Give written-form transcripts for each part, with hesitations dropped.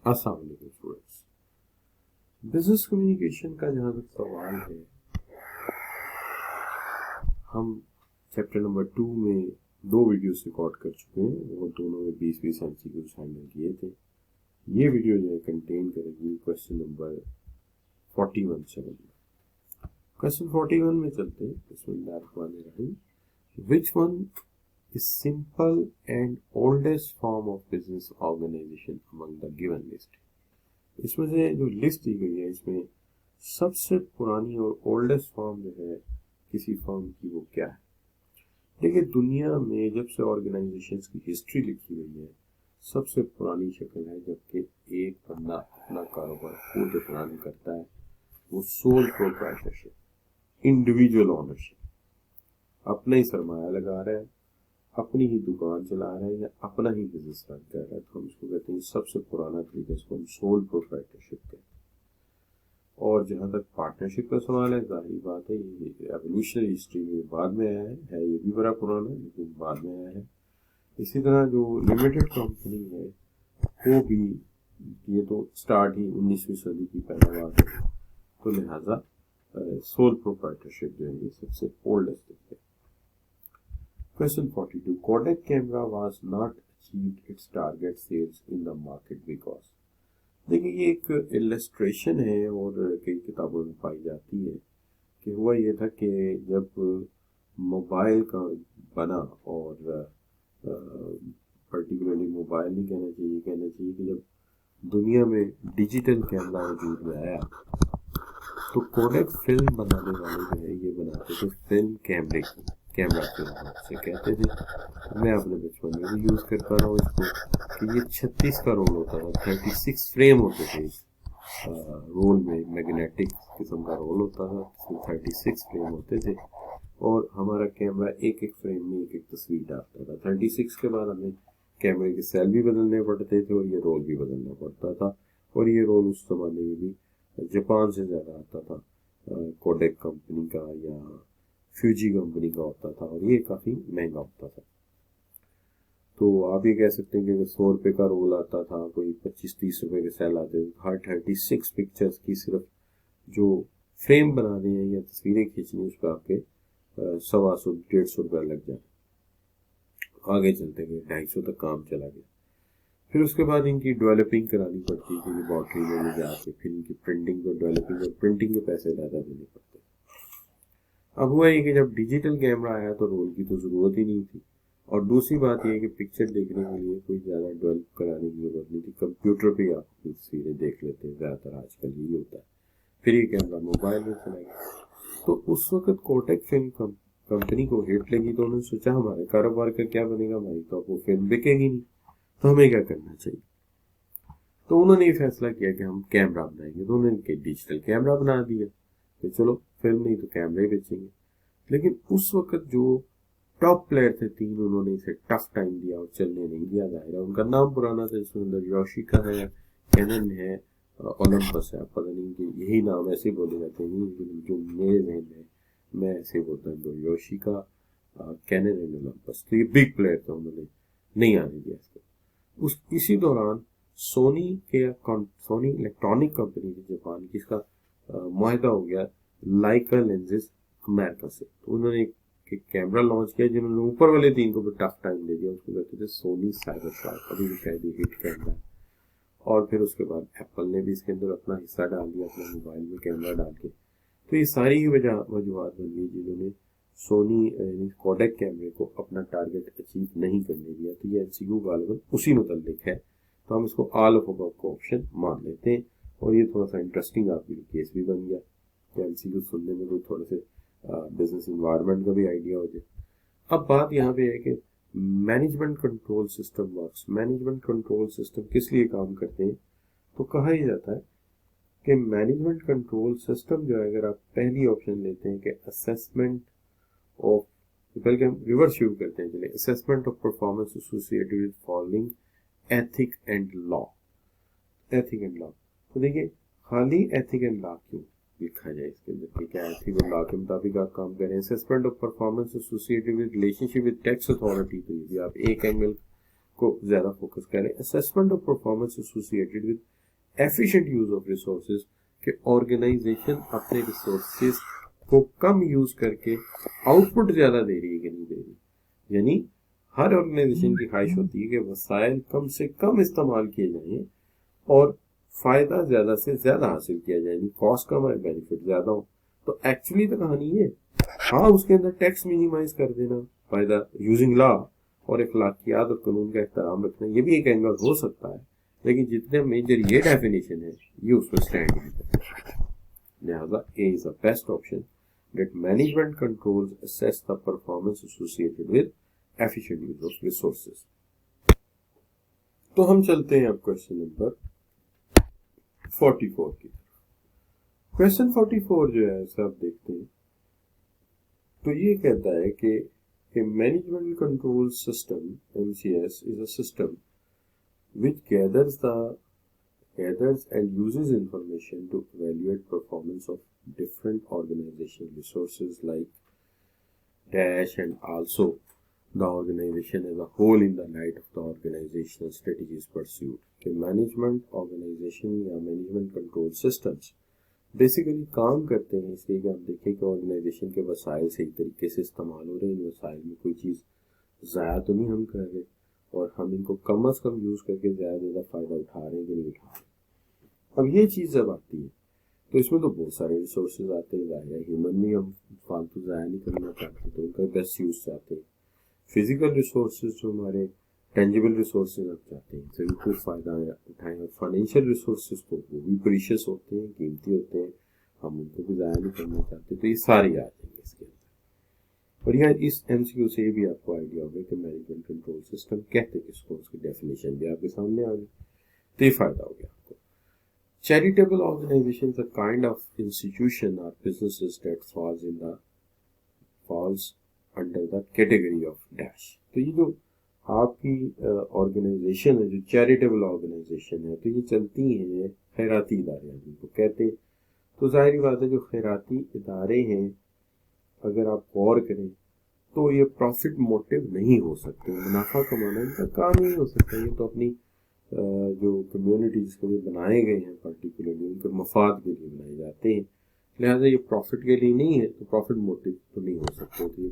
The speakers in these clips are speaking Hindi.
अस्सलाम वालेकुम स्टूडेंट्स। बिजनेस कम्युनिकेशन का जहाँ तक सवाल है, हम चैप्टर नंबर 2 में 2 वीडियोस रिकॉर्ड कर चुके हैं और दोनों में 20-20 एमसीक्यूज हैंडल किए थे। ये वीडियो जो है कंटेन करेगी क्वेश्चन नंबर 41 से। क्वेश्चन 41 में चलते हैं। बिस्मिल्लाहिर्रहमानिर्रहीम। Which one is simple and oldest form of business organisation among the given list. इसमें से जो लिस्ट दी गई है इसमें सबसे पुरानी और ओल्डेस्ट फॉर्म जो है किसी फॉर्म की वो क्या है। देखिए, दुनिया में जब से ऑर्गेनाइजेशंस की हिस्ट्री लिखी गई है, सबसे पुरानी शक्ल है जबकि एक बंदा अपना कारोबार खुद रन करता है। वो सोल प्रोप्राइटरशिप, इंडिविजुअल ओनरशिप, अपना ही सरमाया लगा रहा है, अपनी ही दुकान चला रहा है या अपना ही बिजनेस रन कर रहा है, तो हम इसको कहते हैं सबसे पुराना तरीका, इसको हम सोल प्रोप्राइटरशिप कहते हैं। और जहाँ तक पार्टनरशिप का सवाल है, जाहिर बात है ये एवोल्यूशनरी हिस्ट्री में बाद में आया है ये भी बड़ा पुराना है लेकिन बाद में आया है। इसी तरह जो लिमिटेड कंपनी है वो भी, ये तो स्टार्ट ही 19वीं सदी की पैदावार है, तो लिहाजा सोल प्रोप्राइटरशिप जो है ये सबसे ओल्डेस्ट है। Question 42. Kodak camera was not achieved its target sales in the market because. देखिए, ये एक इलस्ट्रेशन है और कई किताबों में पाई जाती है कि हुआ ये था कि जब मोबाइल का बना, और पर्टिकुलरली मोबाइल नहीं कहना चाहिए, कहना चाहिए कि जब दुनिया में डिजिटल कैमरा वजूद में आया तो कोडेक फिल्म बनाने वाले जो है ये बनाते थे फिल्म कैमरा फिल्म से कहते थे। मैं अपने बचपन में भी यूज़ करता रहा हूँ इसको कि ये 36 का रोल होता था, 36 फ्रेम होते थे रोल में, मैग्नेटिक किस्म का रोल होता था, इसमें 36 फ्रेम होते थे और हमारा कैमरा एक एक फ्रेम में एक एक तस्वीर डालता था। 36 के बाद हमें कैमरे के सेल भी बदलने पड़ते थे और ये रोल भी बदलना पड़ता था। और ये रोल उस जमाने में भी जापान से ज़्यादा आता था, कोडेक कंपनी का या फ्यूजी कंपनी का होता था और ये काफ़ी महंगा होता था। तो आप ये कह सकते हैं कि अगर 100 रुपये का रोल आता था, कोई 25-30 रुपये के सेल आते थे, हर 36 पिक्चर्स की सिर्फ जो फ्रेम बनाने हैं या तस्वीरें खींचनी उस पर आपके 125-150 रुपये लग जाए। आगे चलते गए 250 तक काम चला गया। फिर उसके बाद इनकी डेवलपिंग करानी पड़ती थी लेबॉर्ट्री में ले जाके, फिर इनकी प्रिंटिंग को डेवलपिंग और प्रिंटिंग के पैसे ज़्यादा देने पड़ते। अब हुआ ये कि जब डिजिटल कैमरा आया तो रोल की तो ज़रूरत ही नहीं थी, और दूसरी बात यह कि पिक्चर देखने के लिए कोई ज़्यादा डेवलप कराने की ज़रूरत नहीं थी, कंप्यूटर पे आप अपनी तस्वीरें देख लेते हैं, ज़्यादातर आजकल यही होता है। फिर ये कैमरा मोबाइल में चला गया। तो उस वक्त कोटेक फिल्म कंपनी को हिट लगी, तो उन्होंने सोचा हमारे कारोबार का क्या बनेगा, हमारी तो वो फिल्म बिकेगी नहीं, तो हमें क्या करना चाहिए। तो उन्होंने ये फैसला किया कि हम कैमरा बनाएंगे, तो उन्होंने डिजिटल कैमरा बना दिया कि चलो फिल्म नहीं तो कैमरे बेचेंगे। लेकिन उस वक्त जो टॉप प्लेयर थे 3, उन्होंने इसे टफ टाइम दिया और चलने नहीं दिया। जाहिर है उनका नाम पुराना था, जिसमें अंदर योशिका है, कैनन है, ओलंपस है। पता नहीं कि यही नाम ऐसे बोले जाते हैं, लेकिन जो मेरे जहन में मैं ऐसे बोलता हूँ, तो योशिका, कैनन एंड ओलंपस, तो ये बिग प्लेयर थे, उन्होंने नहीं आने दिया इसको। इसी दौरान सोनी इलेक्ट्रॉनिक कंपनी थी जापान की, इसका मुआहदा हो गया लाइका लेंसेज अमेरिका से। तो उन्होंने एक कैमरा लॉन्च किया जिन्होंने ऊपर वाले 3 को भी टफ टाइम दे दिया। उसको कहते थे सोनी साइबर शार्क, अभी भी शायद हिट कैमरा है। और फिर उसके बाद एप्पल ने भी इसके अंदर अपना हिस्सा डाल दिया, अपने मोबाइल में कैमरा डाल के। तो ये सारी ही वजूहत बन गई जिन्होंने सोनी कोडेक कैमरे को अपना टारगेट अचीव नहीं करने दिया। तो ये एमसीक्यू गालिबन उसी मुतल्लिक है, तो हम इसको ऑल ऑफ अबव को ऑप्शन मान लेते हैं। और ये थोड़ा सा इंटरेस्टिंग आपके लिए केस भी बन गया कि एमसीक्यू सुनने में कोई थोड़े से बिजनेस इन्वायरमेंट का भी आइडिया हो जाए। अब बात यहाँ पे है कि management control system works. Management control system किस लिए काम करते हैं, तो कहा ही जाता है कि मैनेजमेंट कंट्रोल सिस्टम जो है, अगर आप पहली ऑप्शन लेते हैं कि असेसमेंट ऑफ, बल्कि हम रिवर्स शुरू करते हैं, चलिए, assessment of performance associated with following ethic and law. Ethic and law, तो देखिए खाली एथिक एंड लॉ क्यों लिखा जाए इसके अंदर कि क्या एथिक और लॉ के मुताबिक आप काम करें। Assessment of performance associated with relationship with tax authority, तो ये भी आप एक एंगल को ज्यादा फोकस करें। Assessment of performance associated with efficient use of resources, कि ऑर्गेनाइजेशन अपने रिसोर्सेज को कम यूज करके आउटपुट ज्यादा दे रही है कि नहीं दे रही। यानी हर ऑर्गेनाइजेशन की ख्वाहिश होती है कि वसाइल कम से कम इस्तेमाल किए जाएं और फायदा ज्यादा से ज्यादा हासिल किया जाए, यानी कॉस्ट कम है बेनिफिट ज्यादा हो। तो एक्चुअली तो कहानी है, हाँ उसके अंदर टैक्स मिनिमाइज कर देना, फायदा यूजिंग लॉ और अखलाकियात और कानून का एहतराम रखना, ये भी एक एंगल हो सकता है, लेकिन जितने मेजर ये डेफिनेशन है ये उस पर स्टैंड नहीं करता। लिहाजा a is the best option, that management controls assess the performance associated with efficient use of resources। तो हम चलते हैं अब क्वेश्चन नंबर 44 की। क्वेश्चन 44 जो है इसे आप देखते हैं तो ये कहता है कि a management control system MCS is a system which gathers and uses information to evaluate performance of different organizational resources like dash and also the organization as a whole in the light of the organizational strategies pursued। कि management organization या management control systems बेसिकली काम करते हैं इसलिए कि आप देखें कि ऑर्गेनाइजेशन के वसाइल सही तरीके से इस्तेमाल हो रहे हैं, इन वसाइल में कोई चीज़ ज़ाया तो नहीं हम कर रहे और हम इनको कम अज़ कम यूज़ करके ज़्यादा फ़ायदा उठा रहे हैं कि नहीं उठा रहे। अब ये चीज़ जब आती है तो इसमें तो बहुत सारे रिसोर्सेज आते हैं, ज़ाहिर है ह्यूमन भी हम फालतू ज़ाया नहीं करना चाहते तो उनका बेस्ट यूज़ चाहते हैं। फिजिकल रिसोर्सेज जो हमारे टेंजिबल रिसोर्सेज आप चाहते हैं तो इनको फ़ायदा उठाएं, और फाइनेंशियल रिसोर्सेज को वो भी प्रीशियस होते हैं, कीमती होते हैं, हम उनको भी ज़ाया नहीं करना चाहते, तो ये सारे आ जाएंगे इसके अंदर। और यहाँ इस MCQ से भी आपको आइडिया होगा कि मैनेजमेंट कंट्रोल सिस्टम कहते किसको, उसकी डेफिनेशन भी आपके सामने आ गई, तो ये फ़ायदा हो गया आपको। Charitable organizations are kind of institution or businesses that falls under the category of dash। तो ये जो आपकी ऑर्गेनाइजेशन है, जो चैरिटेबल ऑर्गेनाइजेशन है, तो ये चलती हैं खैराती इदारे जिनको कहते हैं। तो जाहिर बात है जो खैराती इदारे हैं अगर आप गौर करें तो ये प्रॉफिट मोटिव नहीं हो सकते, मुनाफा कमाना इनका काम नहीं हो सकता। ये तो अपनी जो कम्युनिटीज के लिए बनाए गए हैं पर्टिकुलरली उनके मफाद के लिए बनाए जाते हैं, लिहाजा ये प्रॉफिट के लिए नहीं है तो प्रॉफिट मोटिव तो नहीं हो सकते, तो ये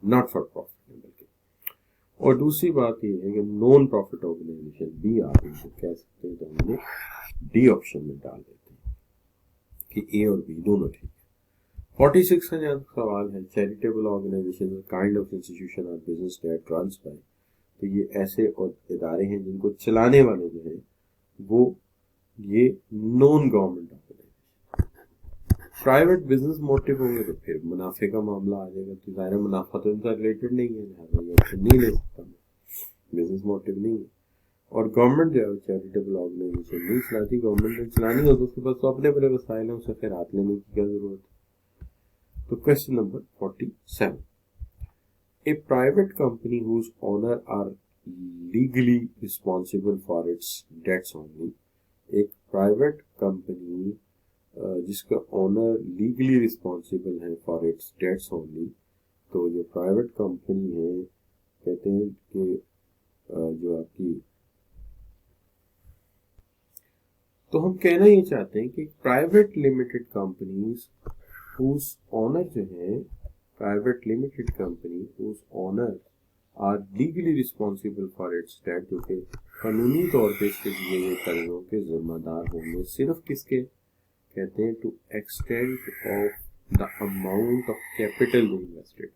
नॉट फॉर प्रॉफिट है बल्कि। और दूसरी बात ये है कि नॉन प्रॉफिट ऑर्गेनाइजेशन भी आप इनको कह सकते हैं, तो हमने डी ऑप्शन में डाल देते हैं कि ए और बी दोनों ठीक है। 46 का जहाँ सवाल है, charitable organisation kind of institution और बिजनेस दैट रन्स बाय, तो ये ऐसे और इदारे हैं जिनको चलाने वाले जो हैं वो ये non government organisation. Private business motive होंगे तो फिर मुनाफे का मामला आ जाएगा, तो ज़ाहिर मुनाफा तो इनका रिलेटेड नहीं है, लिहाजा ये ऑप्शन नहीं ले सकता मैं, बिजनेस मोटिव नहीं है। और गवर्नमेंट जो है चैरिटेबल ऑर्गेनाइजेशन नहीं चलाती, गवर्नमेंट ने चलानी हो तो उसके पास तो अपने बड़े वसाइल हैं, उसे फिर हाथ लेने की क्या जरूरत है। तो question number 47, A private company whose owner are legally responsible for its debts only। एक प्राइवेट कंपनी जिसका ओनर लीगली रिस्पॉन्सिबल है फॉर इट्स डेट्स ओनली, तो जो प्राइवेट कंपनी है कहते हैं कि जो आपकी, तो हम कहना ये चाहते हैं कि private limited companies whose owner जो है private limited company whose owner are legally responsible for its debt, जो कि कानूनी तौर पे इसके दिए गए कर्जों के जिम्मेदार होंगे, सिर्फ किसके कहते हैं, to extent of the amount of capital invested,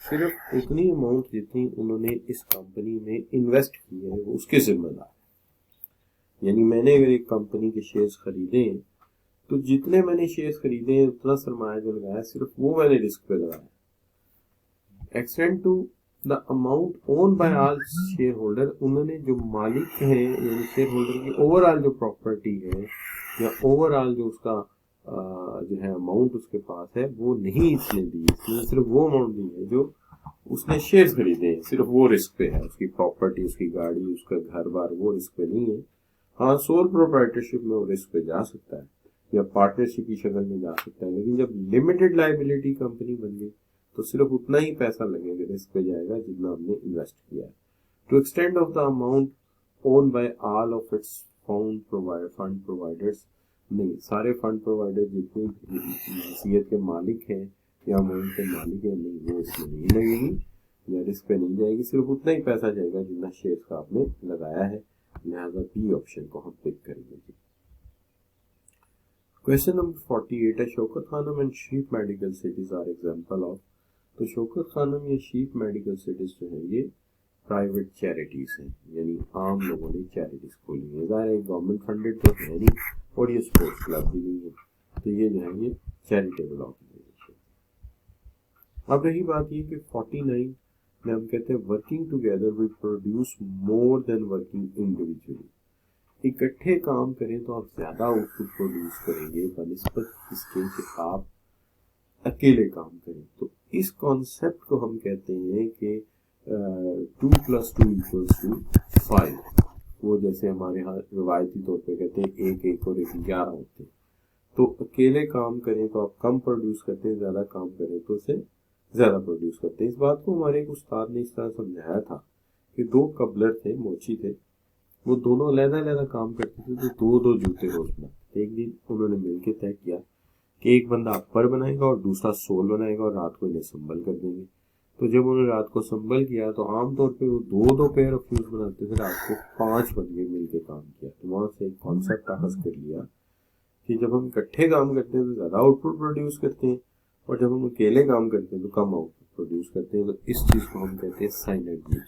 सिर्फ उतनी अमाउंट जितनी उन्होंने इस कंपनी में इन्वेस्ट की है वो उसके जिम्मेदार है। यानी मैंने अगर एक कंपनी के शेयर्स खरीदे हैं तो जितने मैंने शेयर्स खरीदे हैं उतना सरमाया जो लगाया सिर्फ वो मैंने रिस्क पे लगाया। Extend to the amount own by all shareholder, उन्होंने जो मालिक हैं यानी शेयर होल्डर की ओवरऑल जो प्रॉपर्टी है या ओवरऑल जो उसका जो है अमाउंट उसके पास है वो नहीं इसने दी, इसने सिर्फ वो अमाउंट दी है जो उसने शेयर्स खरीदे हैं, सिर्फ वो रिस्क पे है, उसकी प्रॉपर्टी उसकी गाड़ी उसका घर बार वो रिस्क पे नहीं है। हाँ सोल प्रोप्राइटरशिप में वो रिस्क पे जा सकता है या पार्टनरशिप की शक्ल में जा सकता है, लेकिन जब लिमिटेड लायबिलिटी कंपनी बन गई तो सिर्फ उतना ही पैसा लगेगा रिस्क पे जाएगा जितना हमने इन्वेस्ट किया है। To extend of the amount own by all of its fund providers, नहीं सारे फंड प्रोवाइडर जितने हैसियत के मालिक हैं या अमाउंट के मालिक हैं, नहीं वो इसमें नहीं लगेगी या रिस्क पे नहीं जाएगी, सिर्फ उतना ही पैसा जाएगा जितना शेयर का आपने लगाया है, लिहाजा बी ऑप्शन को हम पिक करेंगे जी। क्वेश्चन नंबर 48 है Shaukat Khanum and sheep medical cities are example of, तो शौकत खानम या शीप मेडिकल सिटीज जो है ये प्राइवेट चैरिटीज हैं, यानी आम लोगों ने चैरिटीज खोली है, ज़ाहिर है गवर्नमेंट फंडेड तो है नहीं और ये स्पोर्ट्स क्लब भी नहीं है, तो ये जो है ये चैरिटेबल ऑर्गेनाइजेशन। अब रही बात ये कि 49 में हम कहते हैं working together we produce more than working individually, इकट्ठे काम करें तो आप ज्यादा आउटपुट प्रोड्यूस करेंगे बनिस्बत इसके कि आप अकेले काम करें। तो इस कॉन्सेप्ट को हम कहते हैं कि 2 + 2 = 5, वो जैसे हमारे यहाँ रिवायती तौर पे कहते हैं 1 1 और 1 11 होते हैं। तो अकेले काम करें तो आप कम प्रोड्यूस करते हैं, ज्यादा काम करें तो उसे ज्यादा प्रोड्यूस करते हैं। इस बात को हमारे एक उस्ताद ने इस तरह समझाया था कि 2 कबलर थे, मोची थे, वो दोनों अलग-अलग काम करते थे, तो 2-2 जूते रोज बनाते। एक दिन उन्होंने मिलकर तय किया कि एक बंदा अपर बनाएगा और दूसरा सोल बनाएगा और रात को इन्हें संभल कर देंगे। तो जब उन्होंने रात को संभल किया तो आमतौर पे वो 2-2 पेयर ऑफ शूज बनाते थे, रात को 5 बंदे मिलकर काम किया। तो वहां से एक कॉन्सेप्ट हासिल कर लिया कि जब हम इकट्ठे काम करते हैं तो ज्यादा आउटपुट प्रोड्यूस करते हैं और जब हम अकेले काम करते हैं तो कम आउटपुट प्रोड्यूस करते हैं। तो इस चीज को हम कहते हैं साइनर्जी।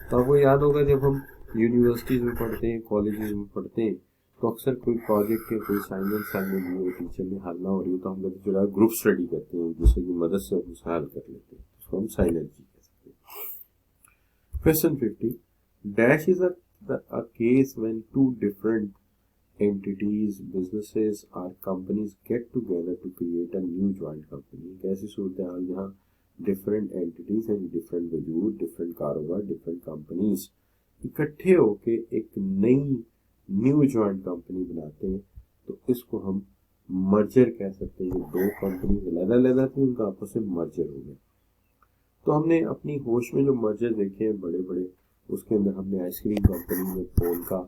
तो आपको याद होगा जब हम यूनिवर्सिटीज में पढ़ते हैं, कॉलेजेस में पढ़ते हैं, तो अक्सर कोई प्रोजेक्ट या कोई असाइनमेंट हो टीचर ने हल ना हो रही हो तो हम कहते जो है ग्रुप स्टडी करते हैं, दूसरे की मदद से उसे हल कर लेते हैं, उसको हम साइनर्जी कह सकते हैं। Question 50 dash is a case when 2 different entities, businesses or companies get together to create a new joint company। एक ऐसी सूरत हाल जहाँ different entities and different वजूद, different कारोबार, different companies इकट्ठे होके एक नई न्यू जॉइंट कंपनी बनाते हैं, तो इसको हम मर्जर कह सकते हैं। 2 कंपनी अलग-अलग थी, उनका आपस में मर्जर हो गया। तो हमने अपनी होश में जो मर्जर देखे हैं बड़े बड़े, उसके अंदर हमने आइसक्रीम कंपनी में पोल का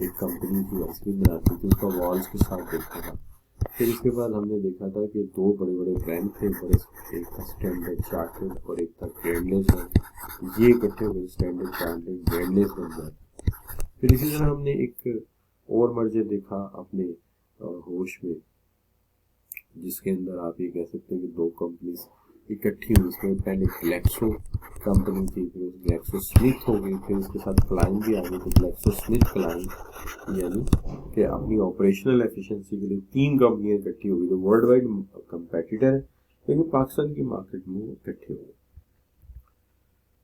एक कंपनी थी, आइसक्रीम बनाती थी, उसका वॉल्स के साथ देखा था। फिर इसके बाद हमने देखा था कि 2 बड़े बड़े बैंक थे, एक था स्टैंडर्ड चार्टर्ड और एक था ग्रैंडलेस बैंक, ये इकट्ठे हुए स्टैंडर्ड चार्टर्ड ग्रैंडलेस बन गए। फिर इसी तरह हमने एक और मर्जर देखा अपने होश में, जिसके अंदर आप ये कह सकते हैं कि 2 कंपनी इकट्ठी हुई। इसमें पहले ग्लैक्सो कंपनी थी, फिर ग्लैक्सो स्मिथ हो गई, फिर उसके साथ क्लाइन भी आ गई। तो ग्लैक्सो स्मिथ क्लाइन यानी कि अपनी ऑपरेशनल एफिशिएंसी के लिए 3 कंपनियां इकट्ठी हो गई। तो वर्ल्ड वाइड कंपेटिटर है, लेकिन पाकिस्तान की मार्केट में वो इकट्ठे हो गए।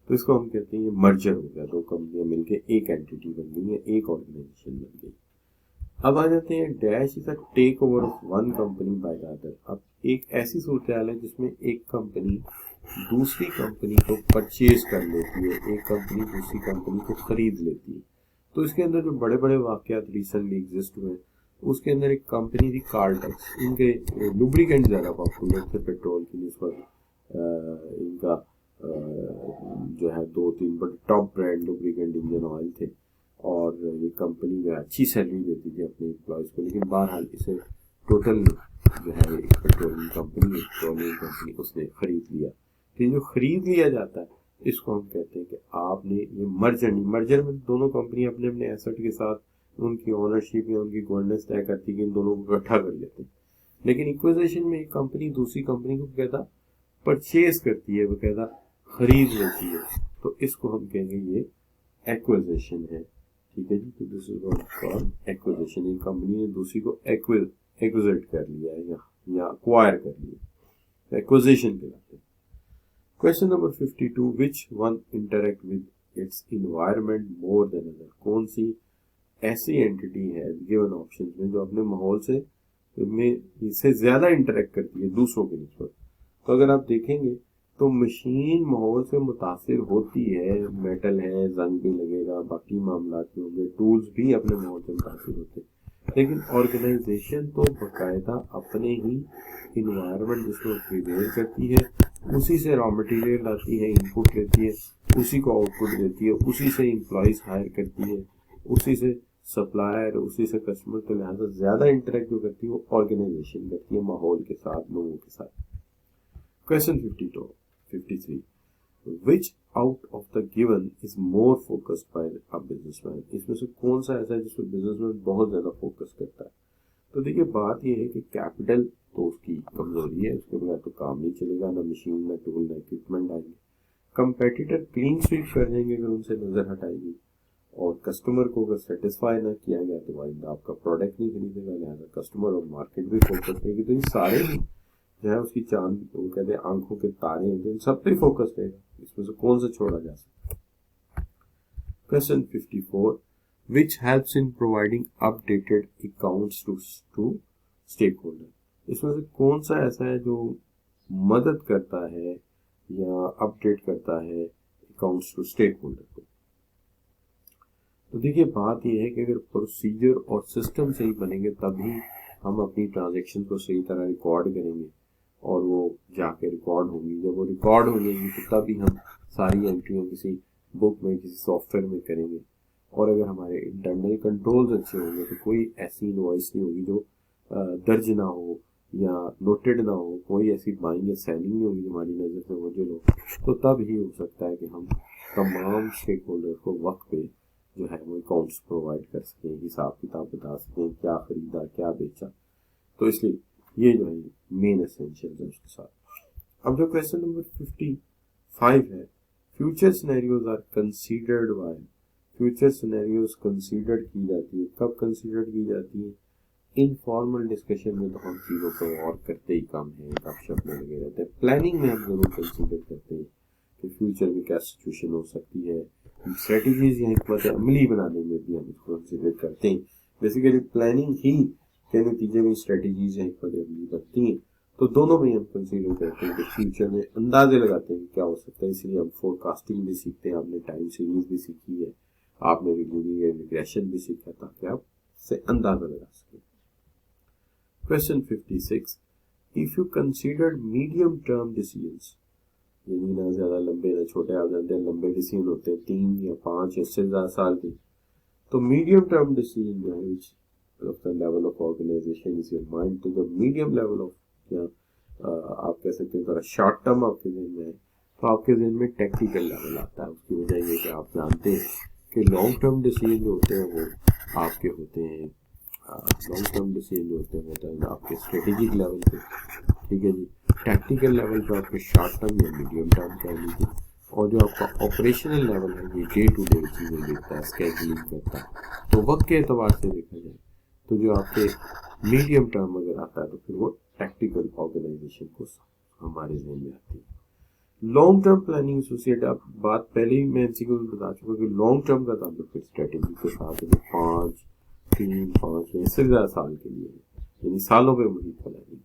तो इसको हम कहते हैं ये मर्जर हो गया, 2 कंपनियां मिलकर एक एंटिटी बन गई है, एक ऑर्गेनाइजेशन बन गई। अब आ जाते हैं dash is a take over of 1 company by the other. अब एक ऐसी सूरत हाल है जिसमें एक कंपनी दूसरी कंपनी को परचेज कर लेती है, एक कंपनी दूसरी कंपनी को खरीद लेती है। तो इसके अंदर जो बड़े बड़े वाकयात रिसेंटली एग्जिस्ट हुए, उसके अंदर एक कंपनी थी कार्लटेक्स। इनके लुब्रिकेंट ज़्यादा पॉपुलर थे पेट्रोल की निस्बत, इनका जो है 2-3 बड़े top brand lubricant engine oil थे और ये कंपनी में अच्छी सैलरी देती थी अपने एम्प्लॉयज़ को। लेकिन बहरहाल इसे टोटल जो है पेट्रोलियम कंपनी उसने खरीद लिया। तो जो खरीद लिया जाता है इसको हम कहते हैं कि आपने ये मर्जर में दोनों कंपनी अपने अपने एसेट के साथ उनकी ओनरशिप या उनकी गवर्नेंस तय करती है कि इन दोनों को इकट्ठा कर लेते हैं। लेकिन इक्विजिशन में एक कंपनी दूसरी कंपनी को कहता परचेज करती है, वो कहता खरीद लेती है, तो इसको हम कहेंगे ये एक्विजिशन है। ठीक है जी, तो this is what called acquisition. एक कंपनी ने दूसरी को एक्विजिट कर लिया है या अक्वायर कर लिया, एक्विजिशन कहलाते हैं। Question number 52 which one interact with its environment more than other. कौन सी ऐसी एंटिटी है गिवन ऑप्शन में जो अपने माहौल से में इससे ज्यादा इंटरेक्ट करती है दूसरों के निस्बत। तो अगर आप देखेंगे तो मशीन माहौल से मुतासिर होती है, मेटल है, जंग भी लगेगा, बाकी मामला भी होंगे, टूल्स भी अपने माहौल से मुतासिर होते हैं। लेकिन ऑर्गेनाइजेशन तो बाकायदा अपने ही इन्वायरमेंट जिसको प्रिपेयर करती है, उसी से रॉ मटेरियल लाती है, इनपुट लेती है उसी को आउटपुट देती है, उसी से एम्प्लॉयज हायर करती है, उसी से सप्लायर, उसी से कस्टमर। तो लिहाजा ज्यादा इंटरेक्ट जो करती है वो ऑर्गेनाइजेशन करती है माहौल के साथ, लोगों के साथ। Question 53, which out of the given is more focused by a businessman? इसमें से कौन सा ऐसा है जिसमें बिजनेसमैन बहुत ज्यादा फोकस करता है? तो देखिए बात यह है कि कैपिटल तो उसकी कमजोरी है, उसके बगैर तो काम नहीं चलेगा, ना मशीन, ना टूल, ना इक्विपमेंट आएंगे। कंपेटिटर क्लीन स्वीप कर देंगे अगर उनसे नजर हटाएगी, और कस्टमर को अगर सेटिस्फाई ना किया गया तो आइंदा आपका प्रोडक्ट नहीं खरीदेगा, लिहाजा कस्टमर और मार्केट भी फोकस करेगी। तो इन सारे ही जो है उसकी चांद, वो कहते हैं आंखों के तारे हैं, तो इन सब पे फोकस रहेगा। इसमें से कौन सा छोड़ा जा सकता है? Question 54, which helps in providing updated accounts to stakeholder? इसमें से कौन सा ऐसा है जो मदद करता है या अपडेट करता है अकाउंट्स टू स्टेक होल्डर को? तो देखिए बात यह है कि अगर प्रोसीजर और सिस्टम सही बनेंगे तभी हम अपनी ट्रांजैक्शन को सही तरह रिकॉर्ड करेंगे, और वो जाके रिकॉर्ड होंगी। जब वो रिकॉर्ड हो जाएंगी तो तभी हम सारी एंट्रियां किसी बुक में, किसी सॉफ्टवेयर में करेंगे। और अगर हमारे इंटरनल कंट्रोल्स अच्छे होंगे तो कोई ऐसी इनवॉइस नहीं होगी जो दर्ज ना हो या नोटेड ना हो, कोई ऐसी बाइंग या सेलिंग नहीं होगी जो हमारी नज़र से ओझल हो। तो तब ही हो सकता है कि हम तमाम स्टेक होल्डर को वक्त पे जो है वो अकाउंट्स प्रोवाइड कर सकें, हिसाब किताब बता सकें, क्या खरीदा क्या बेचा। तो इसलिए ये जो है मेन एसेंशियल है उसके साथ। अब जो क्वेश्चन नंबर 55 है, future scenarios are considered by. Future scenarios considered की जाती है, कब कंसीडर्ड की जाती है? इनफॉर्मल डिस्कशन में तो हम चीज़ों को और करते ही कम है, गपशप में लगे रहते हैं। प्लानिंग में हम जरूर कंसीडर करते हैं कि फ्यूचर में क्या सिचुएशन हो सकती है। स्ट्रेटजीज या हिकमत अमली बनाने में भी हम इसको कंसीडर करते हैं। बेसिकली प्लानिंग ही के नतीजे में स्ट्रेटजीज या हिकमत अमली बनती हैं। तो दोनों में हम कंसीडर करते हैं कि फ्यूचर में अंदाजे लगाते हैं कि क्या हो सकता है। इसलिए हम फोरकास्टिंग भी सीखते हैं, आपने टाइम सीरीज भी सीखी है, आपने रिग्रेशन भी सीखा ताकि आप से अंदाजा लगा सकें। Question 56, if you considered medium term decisions, यानी ना ज्यादा लंबे ना छोटे, आप जानते हैं लंबे डिसीजन होते हैं 3 या 5 या इससे ज्यादा साल के, तो मीडियम टर्म डिसीजन जो है which of the level of organisation is your mind to the medium level of, या आप कह सकते हैं थोड़ा शॉर्ट टर्म आपके जहन में है, तो आपके जहन में टेक्निकल लेवल आता है। उसकी वजह ये कि आप जानते हैं कि लॉन्ग टर्म डिसीजन जो होते हैं वो आपके होते हैं, लॉन्ग टर्म डिसीजन जो होते हैं आपके स्ट्रेटेजिक लेवल पे, ठीक है जी। टेक्निकल लेवल पे आपके शॉर्ट टर्म या मीडियम टर्म कह लीजिए, और जो आपका ऑपरेशनल लेवल है ये डे टू डे चीज़ें देखता है, स्केड्यूलिंग करता है। तो वक्त के एतबार से देखा जाए तो जो आपके मीडियम टर्म अगर आता है तो फिर वो टैक्टिकल ऑर्गेनाइजेशन को हमारे जहन में आती है। लॉन्ग टर्म प्लानिंग एसोसिएट, आप बात पहले ही मैं एमसीक्यू में बता चुका कि लॉन्ग टर्म का ताल्लुक फिर स्ट्रेटेजी के साथ 5, 3, 5 या इससे ज़्यादा साल के लिए, यानी सालों पे मुझे प्लानिंग।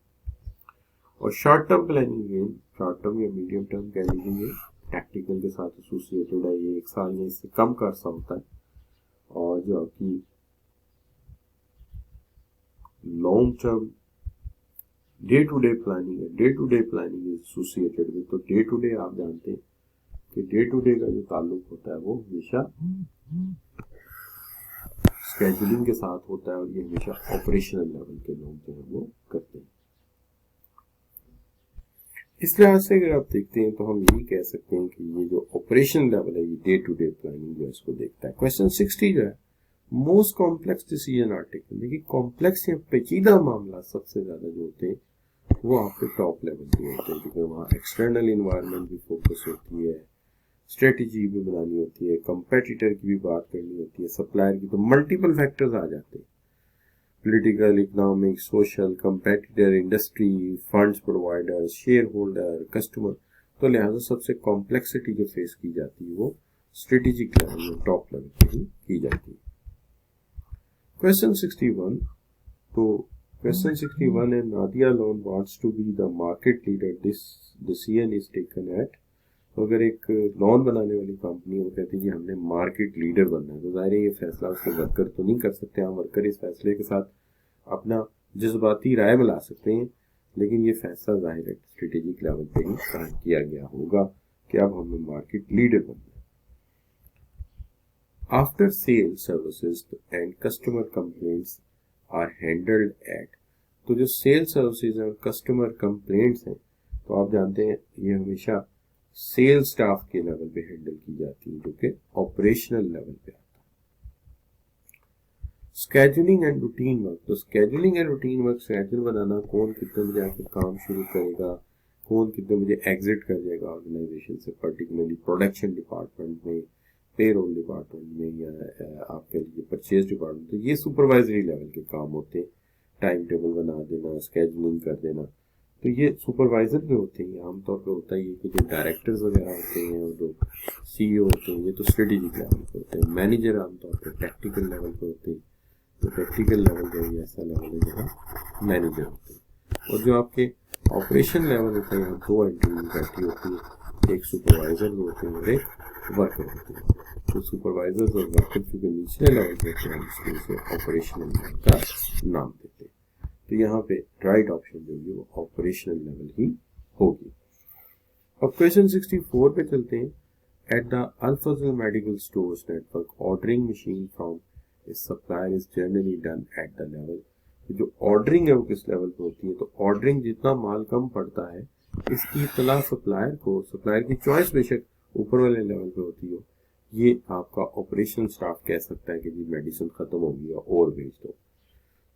और short term planning, short term या मीडियम टर्म कह लीजिए, टैक्टिकल के साथ एसोसिएटेड है, ये 1 साल या इससे कम का अर्सा होता है। और जो आपकी long term day to day planning है, day to day planning is associated with, तो डे टू डे आप जानते हैं कि डे टू डे का जो ताल्लुक होता है वो हमेशा स्केड्यूलिंग के साथ होता है, और ये हमेशा ऑपरेशनल लेवल के लोग जो है वो करते हैं। इस लिहाज से अगर आप देखते हैं तो हम यही कह सकते हैं कि ये जो ऑपरेशन लेवल है ये डे टू डे प्लानिंग जो है इसको देखता है। क्वेश्चन 60 जो है, most complex decision are taken. देखिए कॉम्प्लेक्स या पेचीदा मामला सबसे ज्यादा जो होते हैं वो आपके टॉप लेवल पे होते हैं, क्योंकि वहाँ एक्सटर्नल इन्वायरमेंट भी फोकस होती है, स्ट्रेटेजी भी बनानी होती है, कंपेटिटर की भी बात करनी होती है, सप्लायर की, तो मल्टीपल फैक्टर्स आ जाते हैं, political, economic, social, competitor, industry, funds provider, share holder, customer. तो लिहाजा सबसे कॉम्प्लेक्सिटी जो फेस की जाती है वो स्ट्रेटेजिक लेवल में, टॉप लेवल पे ही की जाती है। क्वेश्चन 61, तो क्वेश्चन 61 है, Nadia Lone wants to be the market leader, this decision is taken at. तो अगर एक लोन बनाने वाली कंपनी वो कहती है कि हमने मार्केट लीडर बनना है, तो जाहिर है ये फैसला उसके वर्कर तो नहीं कर सकते। हम वर्कर इस फैसले के साथ अपना जज्बाती राय मिला सकते हैं, लेकिन ये फैसला जाहिर है स्ट्रेटेजिक लेवल पे ही किया गया होगा कि अब हमें मार्केट लीडर बनना है। After sale services and customer complaints are handled at, तो जो सेल सर्विसेज और कस्टमर कंप्लेंट्स हैं तो आप जानते हैं ये हमेशा सेल स्टाफ के लेवल पे हैंडल की जाती है, जो कि ऑपरेशनल लेवल पे आता है। स्केड्यूलिंग एंड रूटीन वर्क, तो scheduling and routine work, schedule बनाना, कौन कितने बजे आके काम शुरू करेगा, कौन कितने बजे एग्जिट कर जाएगा ऑर्गेनाइजेशन से, पर्टिकुलरली प्रोडक्शन डिपार्टमेंट में, पेरोल डिपार्टमेंट में, या आपके लिए परचेज डिपार्टमेंट, तो ये सुपरवाइजरी लेवल के काम होते हैं। टाइम टेबल बना देना, स्केड्यूलिंग कर देना, तो ये सुपरवाइजर पे होते हैं। आमतौर पे होता है कि जो डायरेक्टर्स वगैरह होते हैं और जो सीईओ होते हैं ये तो स्ट्रेटेजिक लेवल पे होते हैं। मैनेजर आमतौर पे टैक्टिकल लेवल पे होते हैं, तो टैक्टिकल लेवल पे ये ऐसा लेवल है जहाँ मैनेजर होते हैं। और जो आपके ऑपरेशन लेवल होता है यहाँ दो एंट्री बैठी होती है, एक सुपरवाइजर होते हैं और एक वर्कर होते हैं। तो सुपरवाइजर और वर्कर के निचले लेवल पे होते हैं, इसलिए इसे ऑपरेशनल लेवल का नाम देते हैं। तो यहाँ पे राइट ऑप्शन जो है वो ऑपरेशनल लेवल ही होगी। अब क्वेश्चन 64 पे चलते हैं। At the Al Fazal medical stores network ordering machine from a supplier is generally done at the level, जो ऑर्डरिंग है वो किस लेवल पे होती है, तो ऑर्डरिंग जितना माल कम पड़ता है इसकी इत्तला सप्लायर को, सप्लायर की चॉइस बेशक ऊपर वाले लेवल पे होती हो, ये आपका ऑपरेशन स्टाफ कह सकता है कि जी मेडिसिन खत्म होगी और भेज दो।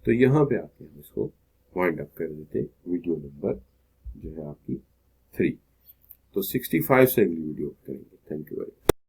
तो यहाँ पे आके हम इसको वाइंड अप कर देते वीडियो नंबर जो है आपकी 3। तो 65 से अगली वीडियो करेंगे। Thank you very much.